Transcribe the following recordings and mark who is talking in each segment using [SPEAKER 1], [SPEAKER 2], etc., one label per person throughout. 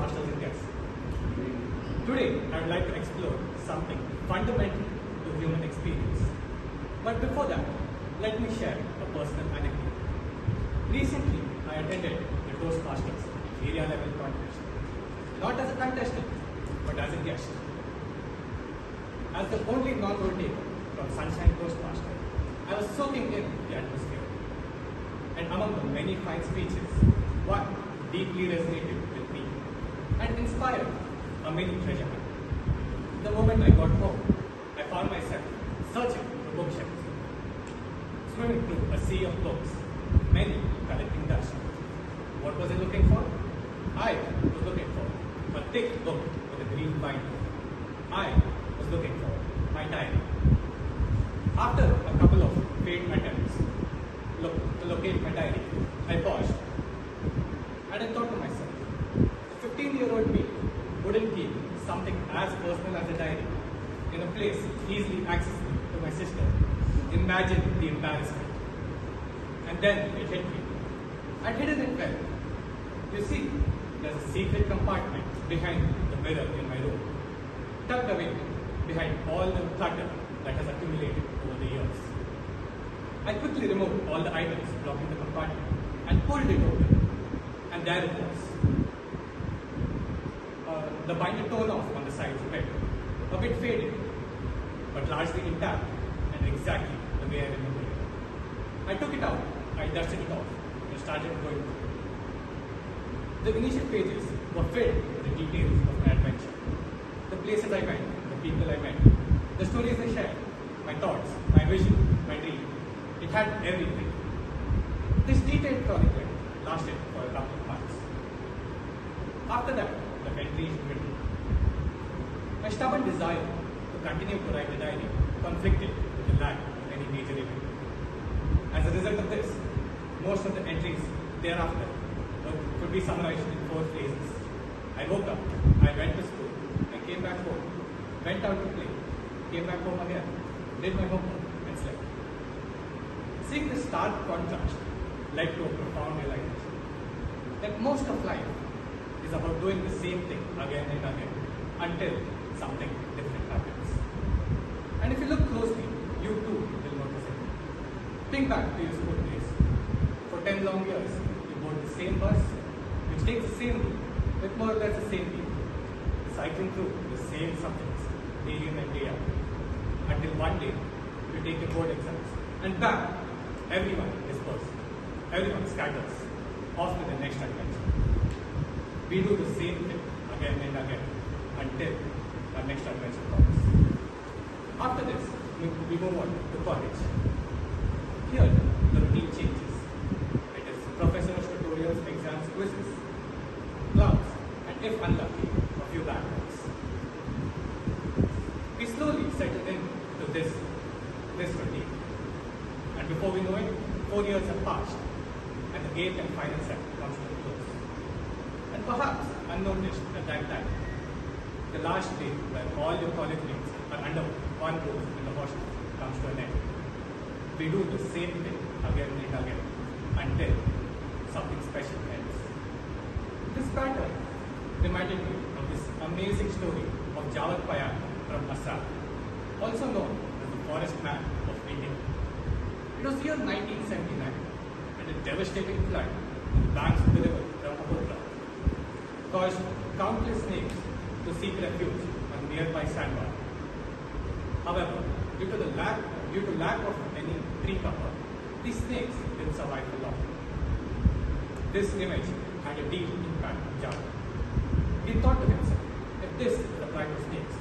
[SPEAKER 1] masters and guests. Today, I would like to explore something fundamental to human experience. But before that, let me share a personal anecdote. Recently, I attended the Toastmasters area level contest, not as a contestant, but as a guest. As the only non-vote taker from Sunshine Toastmaster, I was soaking in the atmosphere. And among the many fine speeches, one deeply resonated with me and inspired a mini treasure hunt. The moment I got home, I found myself searching for bookshelves, swimming through a sea of books, many collecting dust. What was I looking for? I was looking for a thick book with a green binder. I was looking for my diary. After a couple of failed attempts to locate my diary, I paused and I thought to myself, the 15-year-old me wouldn't keep something as personal as a diary in a place easily accessible to my sister. Imagine the embarrassment. And then it hit me. I'd hidden it well. You see, there's a secret compartment behind the mirror in my room, tucked away behind all the clutter that has accumulated over the years. I quickly removed all the items blocking the compartment and pulled it open. And there it was. The binder torn off on the sides a bit faded, but largely intact and exactly the way I remembered it. I took it out, I dusted it off, and started going through it. The initial pages were filled with the details of my adventure. The places I went, the people I met, the stories I shared, my thoughts, my vision, my dream. It had everything. This detailed chronicle lasted for a couple of months. After that, the entries dwindled. My stubborn desire to continue to write the diary conflicted with the lack of any major event. As a result of this, most of the entries thereafter could be summarized in 4 phrases. I woke up, I went to school, I came back home, went out to play, came back home again, did my homework, and slept. Seeing this stark contrast led to a profound realization that most of life is about doing the same thing again and again until something different happens. And if you look closely, you too will notice it. Think back to your school days. For 10 long years, you board the same bus, which takes the same route, with more or less the same people, cycling through the same subjects, day in and day out, until one day you take your board exams, and bam, everyone disperses, everyone scatters off to the next adventure. We do the same thing again and again until our next adventure comes. After this, we move on to college. Here, the routine changes. It is professors, tutorials, exams, quizzes, clouds, and if unlucky, a few backgrounds. We slowly settle into this routine. And before we know it, 4 years have passed, and the 8th and final set comes to a close. And perhaps unnoticed at that time, the last day where all your college mates are under one roof in the hostel comes to an end. We do the same thing again and again until something special ends. This pattern reminded me of this amazing story of Jawad Payam from Assam, also known as the Forest Man of India. It was year 1979, and a devastating flood in the banks of the river Brahmaputra caused countless snakes to seek refuge on nearby sandbar. However, due to lack of any tree cover, these snakes didn't survive for long. This image had a deep impact on Jawad. He thought to himself, if this is the plight of snakes,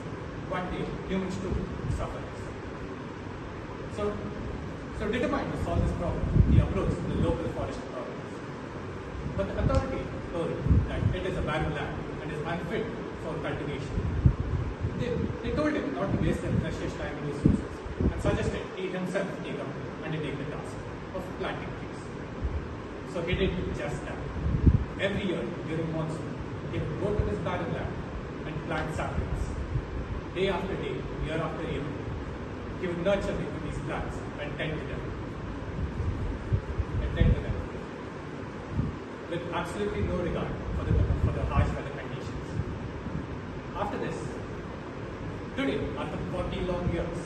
[SPEAKER 1] one day humans too will suffer this. So determined to solve this problem, he approached the local forest authorities. But the authority told him that it is a barren land and is unfit for cultivation. They told him not to waste their precious time and resources and suggested he himself undertake the task of planting trees. So he did just that. Every year during monsoon, he would go to this barren land and plant saplings. Day after day, year after year, he would nurture these plants and tend to them. With absolutely no regard for the harsh weather conditions. After this, today, after 40 long years,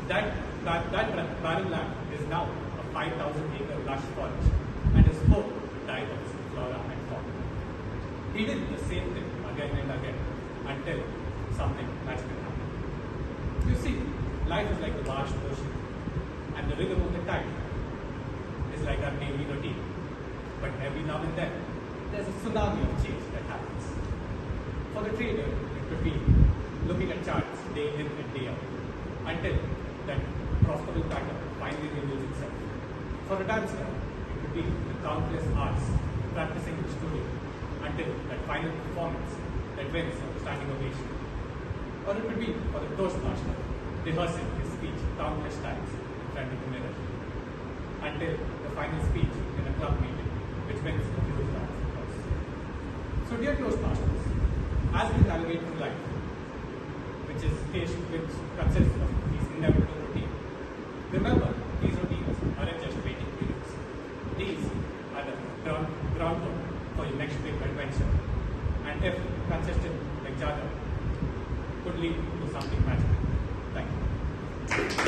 [SPEAKER 1] that barren land is now a 5,000-acre lush forest and is home to diverse flora and fauna. He did the same thing again and again until something magical happened. You see, life is like a vast ocean, and the rhythm of the tide is like our daily routine. But every now and then, there's a tsunami of change that happens. For the trader, it could be looking at charts day in and day out until that profitable pattern finally reveals itself. For a dancer, it could be the countless hours practicing the studio until that final performance that wins a standing ovation. Or it could be for the Toastmaster rehearsing his speech countless times in front of the mirror until the final speech in a club meeting which wins a huge prize, of course. So dear Toastmasters, as we navigate through life, which consists of these inevitable routines, remember these routines aren't just waiting periods. These are the groundwork for your next big adventure. And if consistent like Jada, could lead to something magical. Thank you.